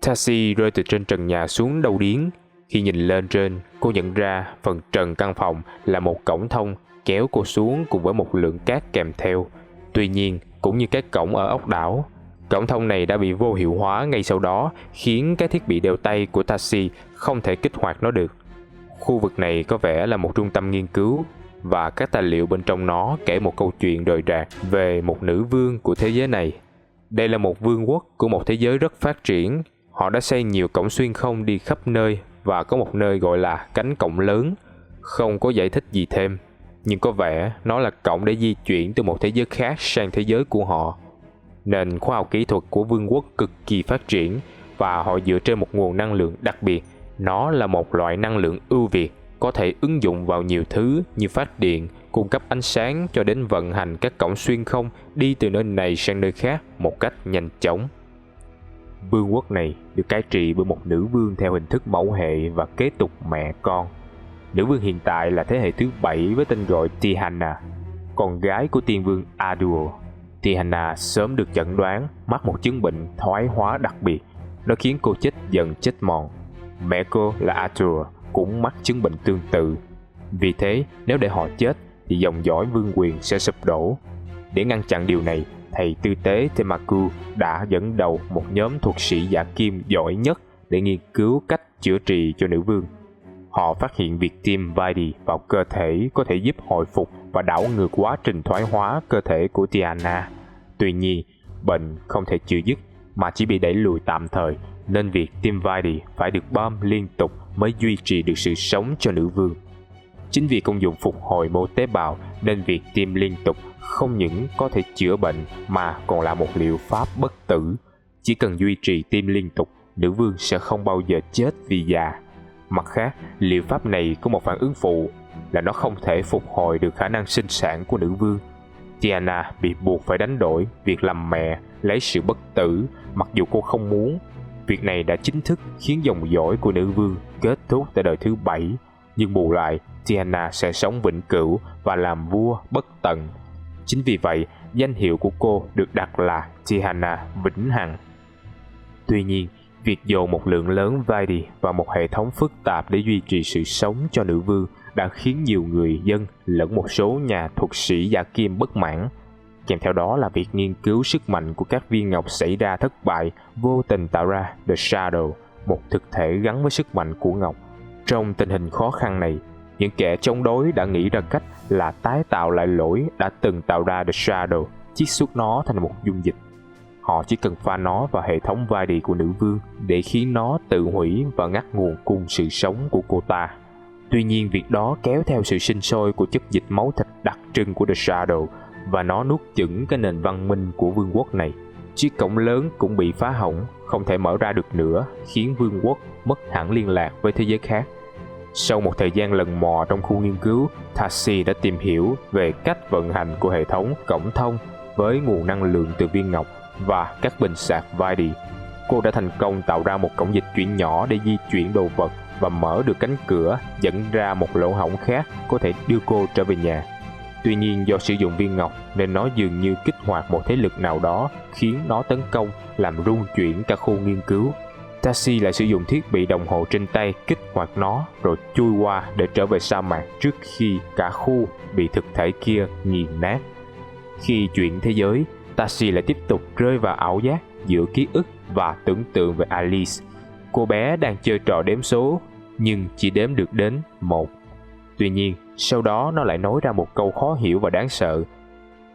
Taxi rơi từ trên trần nhà xuống đầu điếng. Khi nhìn lên trên, cô nhận ra phần trần căn phòng là một cổng thông kéo cô xuống cùng với một lượng cát kèm theo. Tuy nhiên, cũng như các cổng ở ốc đảo, cổng thông này đã bị vô hiệu hóa ngay sau đó, khiến các thiết bị đeo tay của Taxi không thể kích hoạt nó được. Khu vực này có vẻ là một trung tâm nghiên cứu, và các tài liệu bên trong nó kể một câu chuyện rời rạc về một nữ vương của thế giới này. Đây là một vương quốc của một thế giới rất phát triển. Họ đã xây nhiều cổng xuyên không đi khắp nơi, và có một nơi gọi là cánh cổng lớn. Không có giải thích gì thêm, nhưng có vẻ nó là cổng để di chuyển từ một thế giới khác sang thế giới của họ. Nền khoa học kỹ thuật của vương quốc cực kỳ phát triển, và họ dựa trên một nguồn năng lượng đặc biệt. Nó là một loại năng lượng ưu việt, có thể ứng dụng vào nhiều thứ như phát điện, cung cấp ánh sáng cho đến vận hành các cổng xuyên không đi từ nơi này sang nơi khác một cách nhanh chóng. Vương quốc này được cai trị bởi một nữ vương theo hình thức mẫu hệ và kế tục mẹ con. Nữ vương hiện tại là thế hệ thứ 7 với tên gọi Tihanna, con gái của tiên vương Adur. Tihanna sớm được chẩn đoán mắc một chứng bệnh thoái hóa đặc biệt, nó khiến cô chết dần chết mòn. Mẹ cô là Adur cũng mắc chứng bệnh tương tự. Vì thế, nếu để họ chết thì dòng dõi vương quyền sẽ sụp đổ. Để ngăn chặn điều này, thầy tư tế Temaku đã dẫn đầu một nhóm thuật sĩ giả kim giỏi nhất để nghiên cứu cách chữa trị cho nữ vương. Họ phát hiện việc tiêm Vaidi vào cơ thể có thể giúp hồi phục và đảo ngược quá trình thoái hóa cơ thể của Tiana. Tuy nhiên, bệnh không thể chữa dứt mà chỉ bị đẩy lùi tạm thời, nên việc tiêm Vaidi phải được bơm liên tục mới duy trì được sự sống cho nữ vương. Chính vì công dụng phục hồi mô tế bào nên việc tiêm liên tục không những có thể chữa bệnh mà còn là một liệu pháp bất tử. Chỉ cần duy trì tiêm liên tục, nữ vương sẽ không bao giờ chết vì già. Mặt khác, liệu pháp này có một phản ứng phụ là nó không thể phục hồi được khả năng sinh sản của nữ vương. Tiana bị buộc phải đánh đổi việc làm mẹ lấy sự bất tử mặc dù cô không muốn. Việc này đã chính thức khiến dòng dõi của nữ vương kết thúc tại đời thứ 7, nhưng bù lại, Tiana sẽ sống vĩnh cửu và làm vua bất tận. Chính vì vậy, danh hiệu của cô được đặt là Tihanna vĩnh hằng. Tuy nhiên, việc dồn một lượng lớn Vaidi vào một hệ thống phức tạp để duy trì sự sống cho nữ vương đã khiến nhiều người dân lẫn một số nhà thuật sĩ giả kim bất mãn. Kèm theo đó là việc nghiên cứu sức mạnh của các viên ngọc xảy ra thất bại, vô tình tạo ra The Shadow, một thực thể gắn với sức mạnh của ngọc. Trong tình hình khó khăn này, những kẻ chống đối đã nghĩ ra cách là tái tạo lại lỗi đã từng tạo ra The Shadow, chiết xuất nó thành một dung dịch. Họ chỉ cần pha nó vào hệ thống Vaidi của nữ vương để khiến nó tự hủy và ngắt nguồn cung sự sống của cô ta. Tuy nhiên, việc đó kéo theo sự sinh sôi của chất dịch máu thịt đặc trưng của The Shadow, và nó nuốt chửng cái nền văn minh của vương quốc này. Chiếc cổng lớn cũng bị phá hỏng, không thể mở ra được nữa, khiến vương quốc mất hẳn liên lạc với thế giới khác. Sau một thời gian lần mò trong khu nghiên cứu, Taxi đã tìm hiểu về cách vận hành của hệ thống cổng thông với nguồn năng lượng từ viên ngọc và các bình sạc Vaidi. Cô đã thành công tạo ra một cổng dịch chuyển nhỏ để di chuyển đồ vật và mở được cánh cửa dẫn ra một lỗ hổng khác có thể đưa cô trở về nhà. Tuy nhiên, do sử dụng viên ngọc nên nó dường như kích hoạt một thế lực nào đó khiến nó tấn công, làm rung chuyển cả khu nghiên cứu. Taxi lại sử dụng thiết bị đồng hồ trên tay kích hoạt nó rồi chui qua để trở về sa mạc trước khi cả khu bị thực thể kia nghiền nát. Khi chuyển thế giới, Taxi lại tiếp tục rơi vào ảo giác giữa ký ức và tưởng tượng về Alice. Cô bé đang chơi trò đếm số nhưng chỉ đếm được đến 1. Tuy nhiên, sau đó nó lại nói ra một câu khó hiểu và đáng sợ.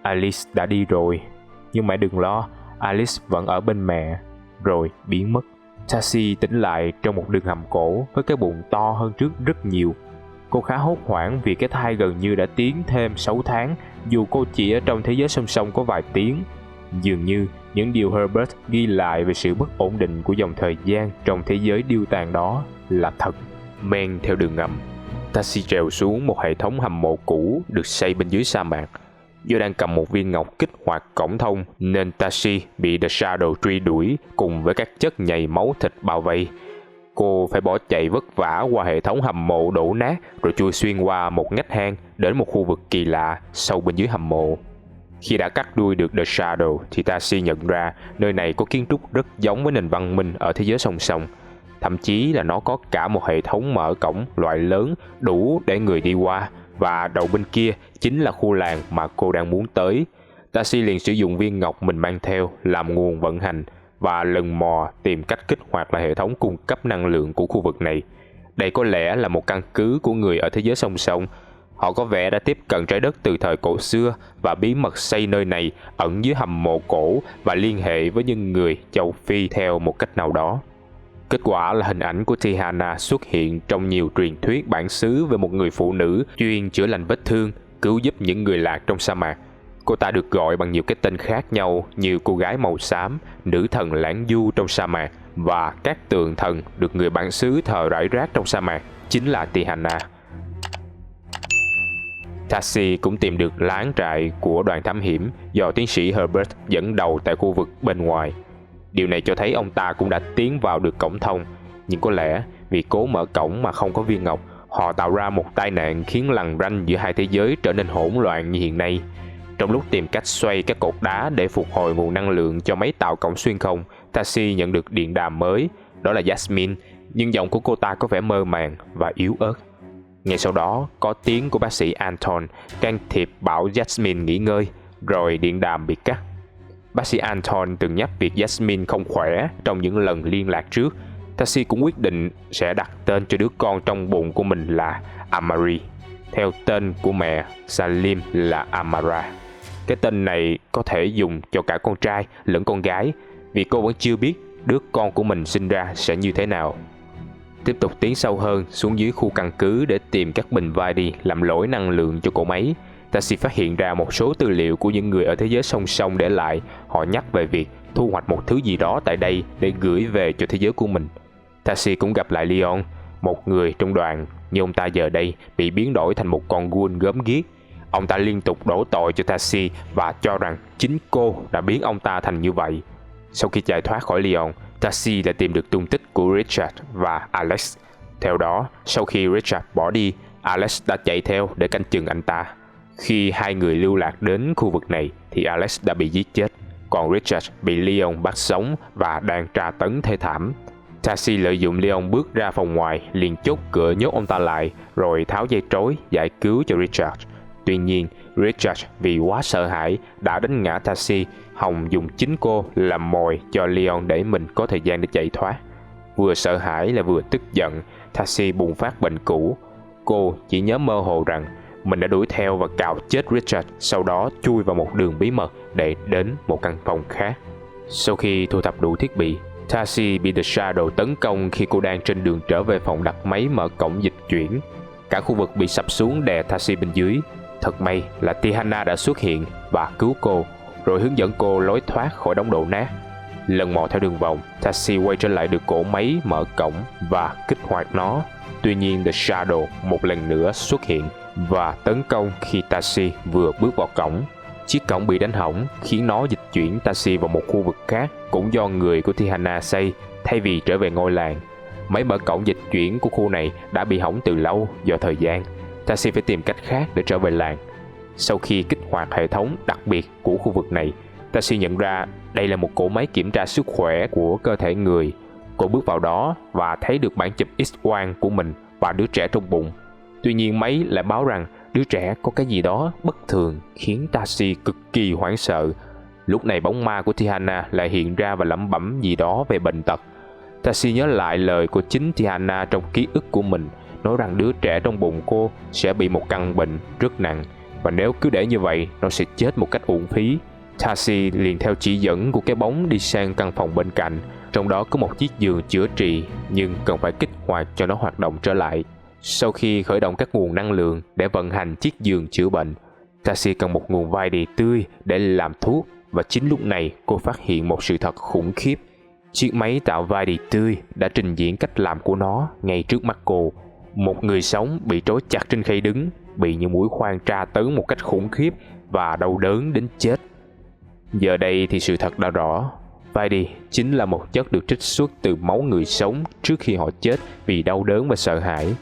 Alice đã đi rồi, nhưng mẹ đừng lo, Alice vẫn ở bên mẹ, rồi biến mất. Taxi tỉnh lại trong một đường hầm cổ với cái bụng to hơn trước rất nhiều. Cô khá hốt hoảng vì cái thai gần như đã tiến thêm 6 tháng, dù cô chỉ ở trong thế giới song song có vài tiếng. Dường như những điều Herbert ghi lại về sự bất ổn định của dòng thời gian trong thế giới điêu tàn đó là thật. Men theo đường ngầm, Taxi trèo xuống một hệ thống hầm mộ cũ được xây bên dưới sa mạc. Do đang cầm một viên ngọc kích hoạt cổng thông nên Taxi bị The Shadow truy đuổi cùng với các chất nhầy máu thịt bao vây. Cô phải bỏ chạy vất vả qua hệ thống hầm mộ đổ nát rồi chui xuyên qua một ngách hang đến một khu vực kỳ lạ sâu bên dưới hầm mộ. Khi đã cắt đuôi được The Shadow thì Tashi nhận ra nơi này có kiến trúc rất giống với nền văn minh ở thế giới song song. Thậm chí là nó có cả một hệ thống mở cổng loại lớn đủ để người đi qua, và đầu bên kia chính là khu làng mà cô đang muốn tới. Tashi liền sử dụng viên ngọc mình mang theo làm nguồn vận hành và lần mò tìm cách kích hoạt lại hệ thống cung cấp năng lượng của khu vực này. Đây có lẽ là một căn cứ của người ở thế giới song song. Họ có vẻ đã tiếp cận trái đất từ thời cổ xưa và bí mật xây nơi này ẩn dưới hầm mộ cổ và liên hệ với những người châu Phi theo một cách nào đó. Kết quả là hình ảnh của Thihana xuất hiện trong nhiều truyền thuyết bản xứ về một người phụ nữ chuyên chữa lành vết thương, cứu giúp những người lạc trong sa mạc. Cô ta được gọi bằng nhiều cái tên khác nhau như cô gái màu xám, nữ thần lãng du trong sa mạc và các tượng thần được người bản xứ thờ rải rác trong sa mạc, chính là Thihana. Tashi cũng tìm được lán trại của đoàn thám hiểm do tiến sĩ Herbert dẫn đầu tại khu vực bên ngoài. Điều này cho thấy ông ta cũng đã tiến vào được cổng thông, nhưng có lẽ vì cố mở cổng mà không có viên ngọc, họ tạo ra một tai nạn khiến lằn ranh giữa hai thế giới trở nên hỗn loạn như hiện nay. Trong lúc tìm cách xoay các cột đá để phục hồi nguồn năng lượng cho máy tạo cổng xuyên không, Tashi nhận được điện đàm mới, đó là Jasmine, nhưng giọng của cô ta có vẻ mơ màng và yếu ớt. Ngay sau đó, có tiếng của bác sĩ Anton can thiệp bảo Jasmine nghỉ ngơi, rồi điện đàm bị cắt. Bác sĩ Anton từng nhắc việc Jasmine không khỏe trong những lần liên lạc trước. Tashi cũng quyết định sẽ đặt tên cho đứa con trong bụng của mình là Amari, theo tên của mẹ Salim là Amara. Cái tên này có thể dùng cho cả con trai lẫn con gái, vì cô vẫn chưa biết đứa con của mình sinh ra sẽ như thế nào. Tiếp tục tiến sâu hơn xuống dưới khu căn cứ để tìm các bình Vidi làm lỗi năng lượng cho cỗ máy, Tashi phát hiện ra một số tư liệu của những người ở thế giới song song để lại. Họ nhắc về việc thu hoạch một thứ gì đó tại đây để gửi về cho thế giới của mình. Tashi cũng gặp lại Leon, một người trong đoàn, nhưng ông ta giờ đây bị biến đổi thành một con ghoul gớm ghiếc. Ông ta liên tục đổ tội cho Tashi và cho rằng chính cô đã biến ông ta thành như vậy. Sau khi chạy thoát khỏi Leon, Tashi đã tìm được tung tích của Richard và Alex. Theo đó, sau khi Richard bỏ đi, Alex đã chạy theo để canh chừng anh ta. Khi hai người lưu lạc đến khu vực này thì Alex đã bị giết chết, còn Richard bị Leon bắt sống và đang tra tấn thê thảm. Tashi lợi dụng Leon bước ra phòng ngoài, liền chốt cửa nhốt ông ta lại, rồi tháo dây trói giải cứu cho Richard. Tuy nhiên, Richard vì quá sợ hãi đã đánh ngã Tashi. Hồng dùng chính cô làm mồi cho Leon để mình có thời gian để chạy thoát. Vừa sợ hãi là vừa tức giận, Tashi bùng phát bệnh cũ. Cô chỉ nhớ mơ hồ rằng mình đã đuổi theo và cào chết Richard, sau đó chui vào một đường bí mật để đến một căn phòng khác. Sau khi thu thập đủ thiết bị, Tashi bị The Shadow tấn công khi cô đang trên đường trở về phòng đặt máy mở cổng dịch chuyển. Cả khu vực bị sập xuống đè Tashi bên dưới. Thật may là Thihana đã xuất hiện và cứu cô, rồi hướng dẫn cô lối thoát khỏi đống đổ nát. Lần mò theo đường vòng, Tashi quay trở lại được cỗ máy mở cổng và kích hoạt nó. Tuy nhiên The Shadow một lần nữa xuất hiện và tấn công khi Tashi vừa bước vào cổng. Chiếc cổng bị đánh hỏng khiến nó dịch chuyển Tashi vào một khu vực khác cũng do người của Thihana xây, thay vì trở về ngôi làng. Máy mở cổng dịch chuyển của khu này đã bị hỏng từ lâu do thời gian. Tashi phải tìm cách khác để trở về làng. Sau khi kích hoạt hệ thống đặc biệt của khu vực này, Tashi nhận ra đây là một cỗ máy kiểm tra sức khỏe của cơ thể người. Cô bước vào đó và thấy được bản chụp X-quang của mình và đứa trẻ trong bụng. Tuy nhiên máy lại báo rằng đứa trẻ có cái gì đó bất thường khiến Tashi cực kỳ hoảng sợ. Lúc này bóng ma của Thihana lại hiện ra và lẩm bẩm gì đó về bệnh tật. Tashi nhớ lại lời của chính Thihana trong ký ức của mình, nói rằng đứa trẻ trong bụng cô sẽ bị một căn bệnh rất nặng, và nếu cứ để như vậy nó sẽ chết một cách uổng phí. Tashi liền theo chỉ dẫn của cái bóng đi sang căn phòng bên cạnh. Trong đó có một chiếc giường chữa trị, nhưng cần phải kích hoạt cho nó hoạt động trở lại. Sau khi khởi động các nguồn năng lượng để vận hành chiếc giường chữa bệnh, Tashi cần một nguồn vitamin tươi để làm thuốc, và chính lúc này cô phát hiện một sự thật khủng khiếp. Chiếc máy tạo vitamin tươi đã trình diễn cách làm của nó ngay trước mắt cô. Một người sống bị trói chặt trên khay đứng, bị những mũi khoan tra tấn một cách khủng khiếp và đau đớn đến chết. Giờ đây thì sự thật đã rõ. Vitamin chính là một chất được trích xuất từ máu người sống trước khi họ chết vì đau đớn và sợ hãi.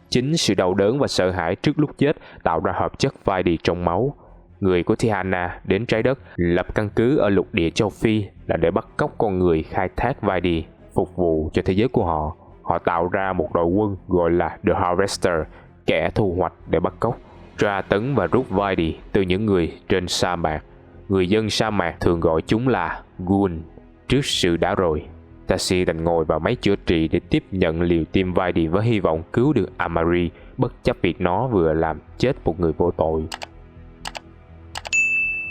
Chính sự đau đớn và sợ hãi trước lúc chết tạo ra hợp chất vitamin trong máu. Người của Thihana đến trái đất lập căn cứ ở lục địa châu Phi là để bắt cóc con người khai thác Vaidi, phục vụ cho thế giới của họ. Họ tạo ra một đội quân gọi là The Harvester, kẻ thu hoạch để bắt cóc, tra tấn và rút Vaidi từ những người trên sa mạc. Người dân sa mạc thường gọi chúng là Ghoul. Trước sự đã rồi, Tashi đành ngồi vào máy chữa trị để tiếp nhận liều tiêm Vaidi với hy vọng cứu được Amari, bất chấp việc nó vừa làm chết một người vô tội.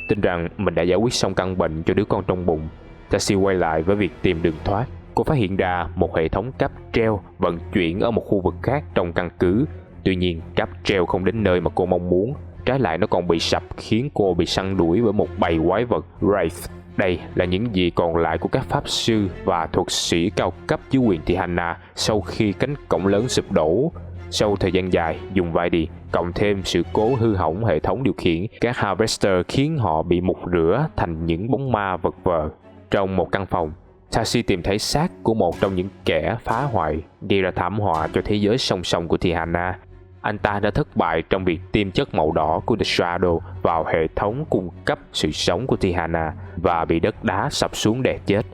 Tin rằng mình đã giải quyết xong căn bệnh cho đứa con trong bụng, Tashi quay lại với việc tìm đường thoát. Cô phát hiện ra một hệ thống cáp treo vận chuyển ở một khu vực khác trong căn cứ. Tuy nhiên, cáp treo không đến nơi mà cô mong muốn. Trái lại, nó còn bị sập, khiến cô bị săn đuổi bởi một bầy quái vật Wraith. Đây là những gì còn lại của các pháp sư và thuật sĩ cao cấp dưới quyền Thihana sau khi cánh cổng lớn sụp đổ. Sau thời gian dài dùng Vaidi, cộng thêm sự cố hư hỏng hệ thống điều khiển, các Harvester khiến họ bị mục rửa thành những bóng ma vật vờ. Trong một căn phòng, Tashi tìm thấy xác của một trong những kẻ phá hoại, gây ra thảm họa cho thế giới song song của Thihana. Anh ta đã thất bại trong việc tiêm chất màu đỏ của The Shadow vào hệ thống cung cấp sự sống của Thihana và bị đất đá sập xuống đè chết.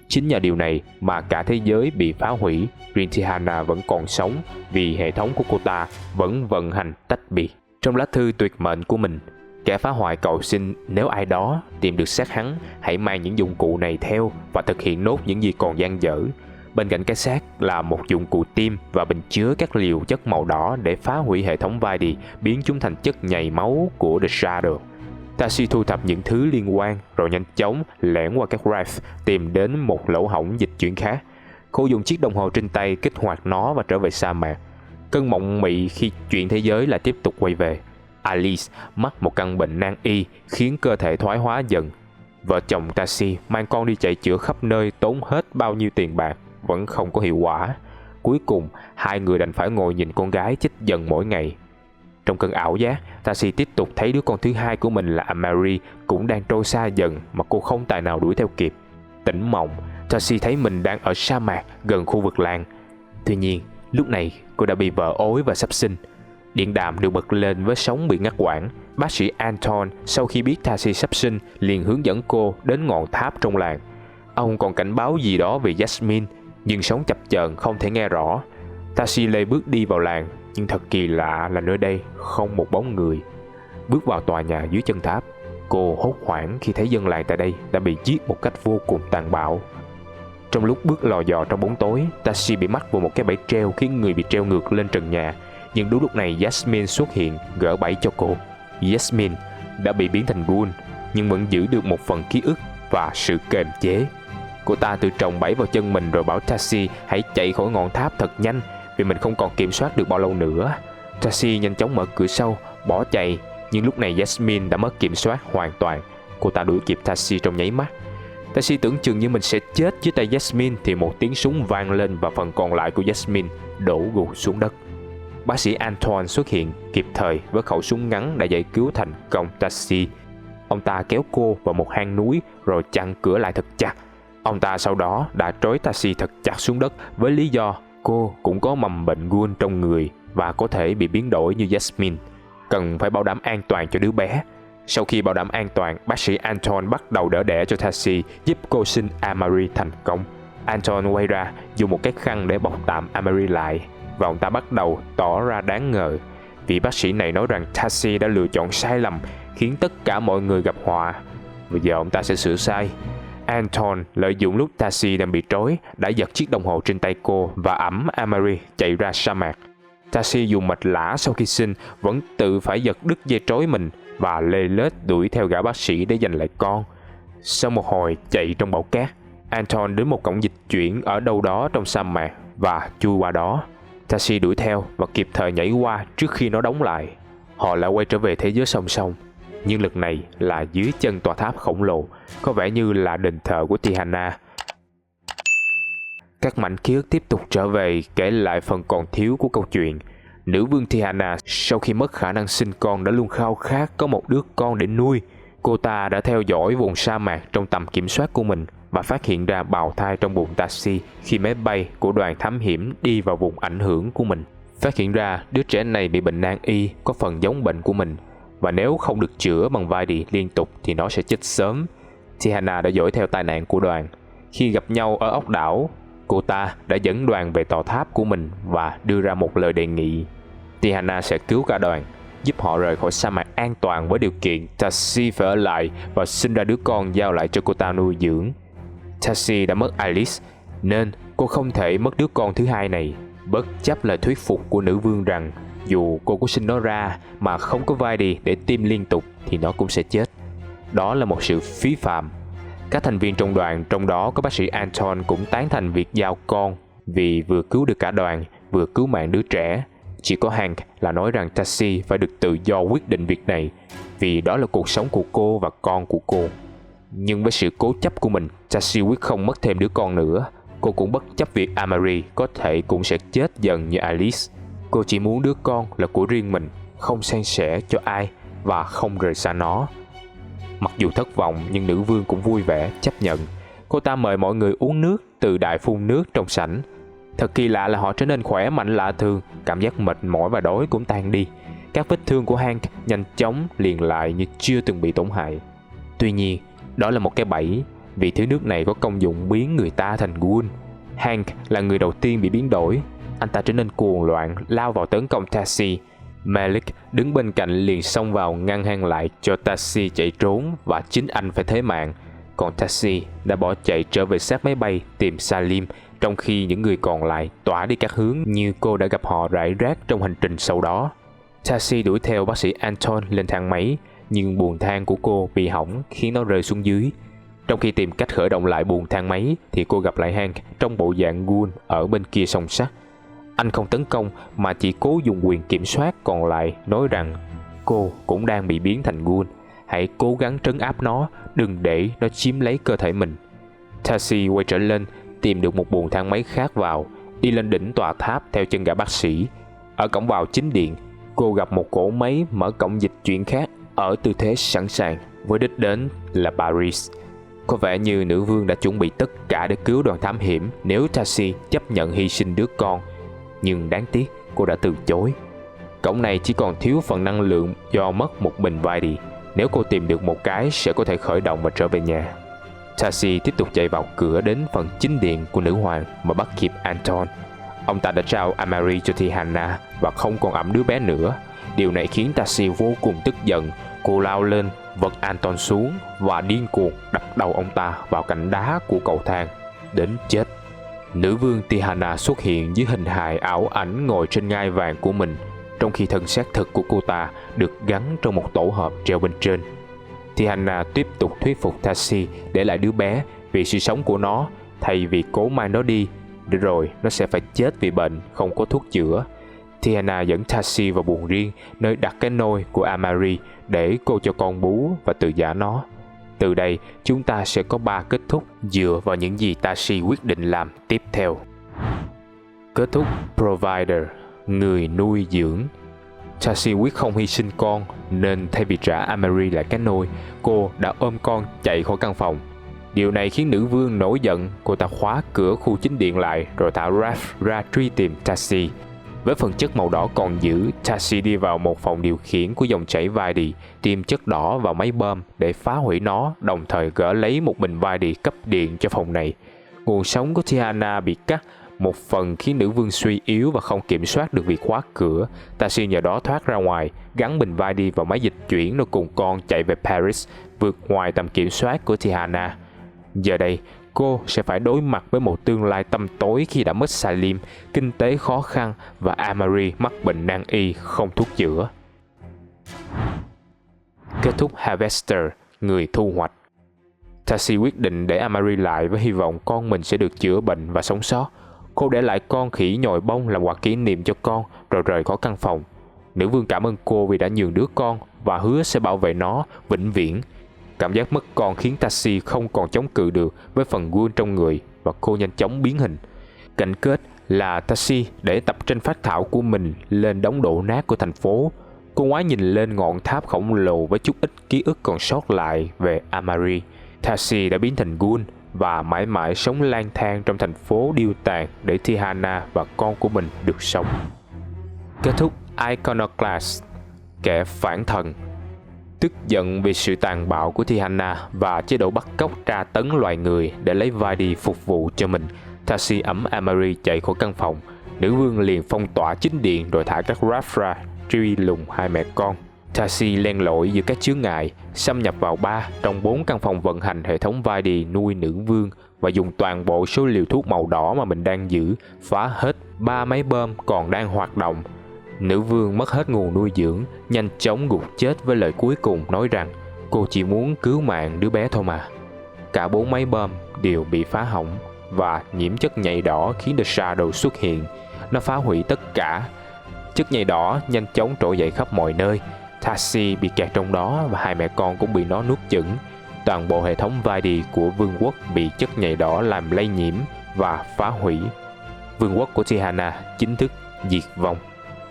Chính nhờ điều này mà cả thế giới bị phá hủy, riêng Thihana vẫn còn sống vì hệ thống của cô ta vẫn vận hành tách biệt. Trong lá thư tuyệt mệnh của mình, kẻ phá hoại cầu xin nếu ai đó tìm được xác hắn, hãy mang những dụng cụ này theo và thực hiện nốt những gì còn dang dở. Bên cạnh cái xác là một dụng cụ tiêm và bình chứa các liều chất màu đỏ để phá hủy hệ thống Vaidi, biến chúng thành chất nhầy máu của The Shadow. Tashi thu thập những thứ liên quan rồi nhanh chóng lẻn qua các Wraith, tìm đến một lỗ hổng dịch chuyển khác. Cô dùng chiếc đồng hồ trên tay kích hoạt nó và trở về sa mạc. Cơn mộng mị khi chuyện thế giới lại tiếp tục quay về. Alice mắc một căn bệnh nan y khiến cơ thể thoái hóa dần. Vợ chồng Tashi mang con đi chạy chữa khắp nơi, tốn hết bao nhiêu tiền bạc vẫn không có hiệu quả. Cuối cùng, hai người đành phải ngồi nhìn con gái chết dần mỗi ngày. Trong cơn ảo giác, Tashi tiếp tục thấy đứa con thứ hai của mình là Amari cũng đang trôi xa dần mà cô không tài nào đuổi theo kịp. Tỉnh mộng, Tashi thấy mình đang ở sa mạc gần khu vực làng. Tuy nhiên, lúc này cô đã bị vợ ối và sắp sinh. Điện đàm được bật lên với sóng bị ngắt quãng. Bác sĩ Anton sau khi biết Tashi sắp sinh liền hướng dẫn cô đến ngọn tháp trong làng. Ông còn cảnh báo gì đó về Jasmine, nhưng sóng chập chờn không thể nghe rõ. Tashi lê bước đi vào làng, nhưng thật kỳ lạ là nơi đây không một bóng người. Bước vào tòa nhà dưới chân tháp, cô hốt hoảng khi thấy dân làng tại đây đã bị giết một cách vô cùng tàn bạo. Trong lúc bước lò dò trong bóng tối, Tashi bị mắc vào một cái bẫy treo khiến người bị treo ngược lên trần nhà. Nhưng đúng lúc này Jasmine xuất hiện gỡ bẫy cho cô. Jasmine đã bị biến thành ghoul nhưng vẫn giữ được một phần ký ức và sự kềm chế. Cô ta tự trồng bẫy vào chân mình rồi bảo Tashi hãy chạy khỏi ngọn tháp thật nhanh vì mình không còn kiểm soát được bao lâu nữa. Tashi nhanh chóng mở cửa sau, bỏ chạy, nhưng lúc này Jasmine đã mất kiểm soát hoàn toàn. Cô ta đuổi kịp Tashi trong nháy mắt. Tashi tưởng chừng như mình sẽ chết dưới tay Jasmine thì một tiếng súng vang lên và phần còn lại của Jasmine đổ gục xuống đất. Bác sĩ Anton xuất hiện kịp thời với khẩu súng ngắn đã giải cứu thành công Tashi. Ông ta kéo cô vào một hang núi rồi chặn cửa lại thật chặt. Ông ta sau đó đã trói Tashi thật chặt xuống đất với lý do cô cũng có mầm bệnh ghoul trong người và có thể bị biến đổi như Jasmine. Cần phải bảo đảm an toàn cho đứa bé. Sau khi bảo đảm an toàn, bác sĩ Anton bắt đầu đỡ đẻ cho Tashi, giúp cô sinh Amari thành công. Anton quay ra dùng một cái khăn để bọc tạm Amari lại và ông ta bắt đầu tỏ ra đáng ngờ. Vị bác sĩ này nói rằng Tashi đã lựa chọn sai lầm khiến tất cả mọi người gặp họa. Bây giờ ông ta sẽ sửa sai. Anton lợi dụng lúc Tashi đang bị trói đã giật chiếc đồng hồ trên tay cô và ẵm Amari chạy ra sa mạc. Tashi dùng mệt lả sau khi sinh vẫn tự phải giật đứt dây trói mình và lê lết đuổi theo gã bác sĩ để giành lại con. Sau một hồi chạy trong bão cát, Anton đến một cổng dịch chuyển ở đâu đó trong sa mạc và chui qua đó. Tashi đuổi theo và kịp thời nhảy qua trước khi nó đóng lại. Họ lại quay trở về thế giới song song, nhưng lần này là dưới chân tòa tháp khổng lồ, có vẻ như là đền thờ của Thihana. Các mảnh ký ức tiếp tục trở về kể lại phần còn thiếu của câu chuyện. Nữ vương Thihana sau khi mất khả năng sinh con đã luôn khao khát có một đứa con để nuôi. Cô ta đã theo dõi vùng sa mạc trong tầm kiểm soát của mình và phát hiện ra bào thai trong bụng Tashi khi máy bay của đoàn thám hiểm đi vào vùng ảnh hưởng của mình. Phát hiện ra đứa trẻ này bị bệnh nan y có phần giống bệnh của mình. và nếu không được chữa bằng Vaidi liên tục thì nó sẽ chết sớm. Tiana đã dõi theo tai nạn của đoàn. Khi gặp nhau ở ốc đảo, cô ta đã dẫn đoàn về tòa tháp của mình và đưa ra một lời đề nghị. Tiana sẽ cứu cả đoàn, giúp họ rời khỏi sa mạc an toàn với điều kiện Tashi phải ở lại và sinh ra đứa con giao lại cho cô ta nuôi dưỡng. Tashi đã mất Alice, nên cô không thể mất đứa con thứ hai này, bất chấp lời thuyết phục của nữ vương rằng dù cô có sinh nó ra mà không có Vaidi để tiêm liên tục thì nó cũng sẽ chết. Đó là một sự phí phạm. Các thành viên trong đoàn, trong đó có bác sĩ Anton, cũng tán thành việc giao con vì vừa cứu được cả đoàn, vừa cứu mạng đứa trẻ. Chỉ có Hank là nói rằng Tashi phải được tự do quyết định việc này, vì đó là cuộc sống của cô và con của cô. Nhưng với sự cố chấp của mình, Tashi quyết không mất thêm đứa con nữa. Cô cũng bất chấp việc Amari có thể cũng sẽ chết dần như Alice. Cô chỉ muốn đứa con là của riêng mình, không san sẻ cho ai và không rời xa nó. Mặc dù thất vọng nhưng nữ vương cũng vui vẻ chấp nhận. Cô ta mời mọi người uống nước từ đại phun nước trong sảnh. Thật kỳ lạ là họ trở nên khỏe mạnh lạ thường, cảm giác mệt mỏi và đói cũng tan đi. Các vết thương của Hank nhanh chóng liền lại như chưa từng bị tổn hại. Tuy nhiên, đó là một cái bẫy, vì thứ nước này có công dụng biến người ta thành ghoul. Hank là người đầu tiên bị biến đổi. Anh ta trở nên cuồng loạn, lao vào tấn công Tashi. Malik đứng bên cạnh liền xông vào ngăn Hank lại cho Tashi chạy trốn và chính anh phải thế mạng. Còn Tashi đã bỏ chạy trở về xác máy bay tìm Salim, trong khi những người còn lại tỏa đi các hướng như cô đã gặp họ rải rác trong hành trình sau đó. Tashi đuổi theo bác sĩ Anton lên thang máy, nhưng buồng thang của cô bị hỏng khiến nó rơi xuống dưới. Trong khi tìm cách khởi động lại buồng thang máy thì cô gặp lại Hank trong bộ dạng ghoul ở bên kia song sắt. Anh không tấn công mà chỉ cố dùng quyền kiểm soát còn lại, nói rằng cô cũng đang bị biến thành ghoul. Hãy cố gắng trấn áp nó, đừng để nó chiếm lấy cơ thể mình. Tashi quay trở lên, tìm được một buồng thang máy khác vào, đi lên đỉnh tòa tháp theo chân gã bác sĩ. Ở cổng vào chính điện, cô gặp một cỗ máy mở cổng dịch chuyển khác ở tư thế sẵn sàng, với đích đến là Paris. Có vẻ như nữ vương đã chuẩn bị tất cả để cứu đoàn thám hiểm nếu Tashi chấp nhận hy sinh đứa con. Nhưng đáng tiếc cô đã từ chối. Cổng này chỉ còn thiếu phần năng lượng do mất một bình Vaidi. Nếu cô tìm được một cái sẽ có thể khởi động và trở về nhà. Tashi tiếp tục chạy vào cửa đến phần chính điện của nữ hoàng mà bắt kịp Anton. Ông ta đã trao Amari cho Tiana và không còn ẵm đứa bé nữa. Điều này khiến Tashi vô cùng tức giận. Cô lao lên, vật Anton xuống và điên cuồng đập đầu ông ta vào cạnh đá của cầu thang đến chết. Nữ vương Tiana xuất hiện dưới hình hài ảo ảnh ngồi trên ngai vàng của mình, trong khi thân xác thực của cô ta được gắn trong một tổ hợp treo bên trên. Tiana tiếp tục thuyết phục Tashi để lại đứa bé vì sự sống của nó, thay vì cố mang nó đi, để rồi nó sẽ phải chết vì bệnh không có thuốc chữa. Tiana dẫn Tashi vào buồng riêng nơi đặt cái nôi của Amari để cô cho con bú và tự giả nó. Từ đây, chúng ta sẽ có 3 kết thúc dựa vào những gì Tashi quyết định làm tiếp theo. Kết thúc Provider, người nuôi dưỡng. Tashi quyết không hy sinh con, nên thay vì trả Amari lại cái nôi, cô đã ôm con chạy khỏi căn phòng. Điều này khiến nữ vương nổi giận. Cô ta khóa cửa khu chính điện lại rồi thả Raph ra truy tìm Tashi. Với phần chất màu đỏ còn giữ, Tashi đi vào một phòng điều khiển của dòng chảy Vaidi, tiêm chất đỏ vào máy bơm để phá hủy nó, đồng thời gỡ lấy một bình Vaidi cấp điện cho phòng này. Nguồn sống của Tiana bị cắt, một phần khiến nữ vương suy yếu và không kiểm soát được việc khóa cửa. Tashi nhờ đó thoát ra ngoài, gắn bình Vaidi vào máy dịch chuyển rồi cùng con chạy về Paris, vượt ngoài tầm kiểm soát của Tiana. Giờ đây, cô sẽ phải đối mặt với một tương lai tăm tối khi đã mất Salim, kinh tế khó khăn và Amari mắc bệnh nan y không thuốc chữa. Kết thúc Harvester, người thu hoạch. Tashi quyết định để Amari lại với hy vọng con mình sẽ được chữa bệnh và sống sót. Cô để lại con khỉ nhồi bông làm quà kỷ niệm cho con rồi rời khỏi căn phòng. Nữ vương cảm ơn cô vì đã nhường đứa con và hứa sẽ bảo vệ nó vĩnh viễn. Cảm giác mất con khiến Tashi không còn chống cự được với phần ghoul trong người và cô nhanh chóng biến hình. Cảnh kết là Tashi để tập tranh phác thảo của mình lên đống đổ nát của thành phố. Cô ngoái nhìn lên ngọn tháp khổng lồ với chút ít ký ức còn sót lại về Amari. Tashi đã biến thành ghoul và mãi mãi sống lang thang trong thành phố điêu tàn để Tiana và con của mình được sống. Kết thúc Iconoclast, kẻ phản thần. Tức giận vì sự tàn bạo của Thihana và chế độ bắt cóc tra tấn loài người để lấy Vaidi phục vụ cho mình, Tashi ẵm Amari chạy khỏi căn phòng. Nữ vương liền phong tỏa chính điện rồi thả các Rafra truy lùng hai mẹ con. Tashi len lỏi giữa các chướng ngại, xâm nhập vào 3 trong 4 căn phòng vận hành hệ thống Vaidi nuôi nữ vương và dùng toàn bộ số liều thuốc màu đỏ mà mình đang giữ phá hết 3 máy bơm còn đang hoạt động. Nữ vương mất hết nguồn nuôi dưỡng, nhanh chóng gục chết với lời cuối cùng nói rằng cô chỉ muốn cứu mạng đứa bé thôi mà. Cả 4 máy bơm đều bị phá hỏng và nhiễm chất nhầy đỏ khiến The Shadow xuất hiện. Nó phá hủy tất cả. Chất nhầy đỏ nhanh chóng trỗi dậy khắp mọi nơi. Tashi bị kẹt trong đó và hai mẹ con cũng bị nó nuốt chửng. Toàn bộ hệ thống Vaidi của vương quốc bị chất nhầy đỏ làm lây nhiễm và phá hủy. Vương quốc của Thihana chính thức diệt vong.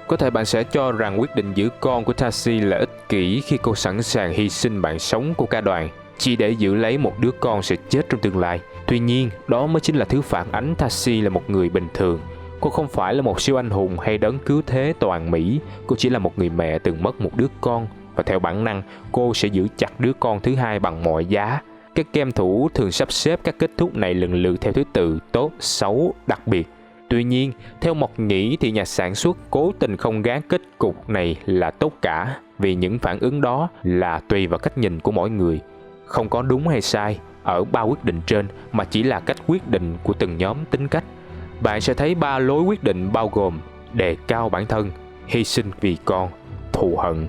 Có thể bạn sẽ cho rằng quyết định giữ con của Tashi là ích kỷ khi cô sẵn sàng hy sinh mạng sống của cả đoàn chỉ để giữ lấy một đứa con sẽ chết trong tương lai. Tuy nhiên, đó mới chính là thứ phản ánh Tashi là một người bình thường. Cô không phải là một siêu anh hùng hay đấng cứu thế toàn Mỹ. Cô chỉ là một người mẹ từng mất một đứa con, và theo bản năng, cô sẽ giữ chặt đứa con thứ hai bằng mọi giá. Các game thủ thường sắp xếp các kết thúc này lần lượt theo thứ tự tốt, xấu, đặc biệt. Tuy nhiên, theo Mộc Nhĩ thì nhà sản xuất cố tình không gán kết cục này là tốt cả, vì những phản ứng đó là tùy vào cách nhìn của mỗi người. Không có đúng hay sai ở 3 quyết định trên, mà chỉ là cách quyết định của từng nhóm tính cách. Bạn sẽ thấy 3 lối quyết định bao gồm đề cao bản thân, hy sinh vì con, thù hận.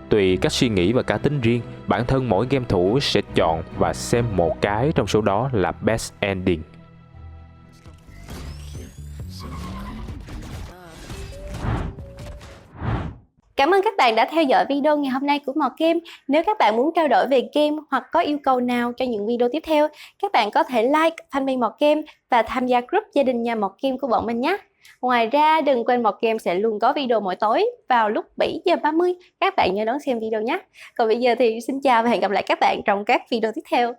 Tùy cách suy nghĩ và cá tính riêng, bản thân mỗi game thủ sẽ chọn và xem một cái trong số đó là best ending. Cảm ơn các bạn đã theo dõi video ngày hôm nay của Mò Game. Nếu các bạn muốn trao đổi về game hoặc có yêu cầu nào cho những video tiếp theo, các bạn có thể like fanpage Mò Game và tham gia group gia đình nhà Mò Game của bọn mình nhé. Ngoài ra, đừng quên Mò Game sẽ luôn có video mỗi tối vào lúc 7h30. Các bạn nhớ đón xem video nhé. Còn bây giờ thì xin chào và hẹn gặp lại các bạn trong các video tiếp theo.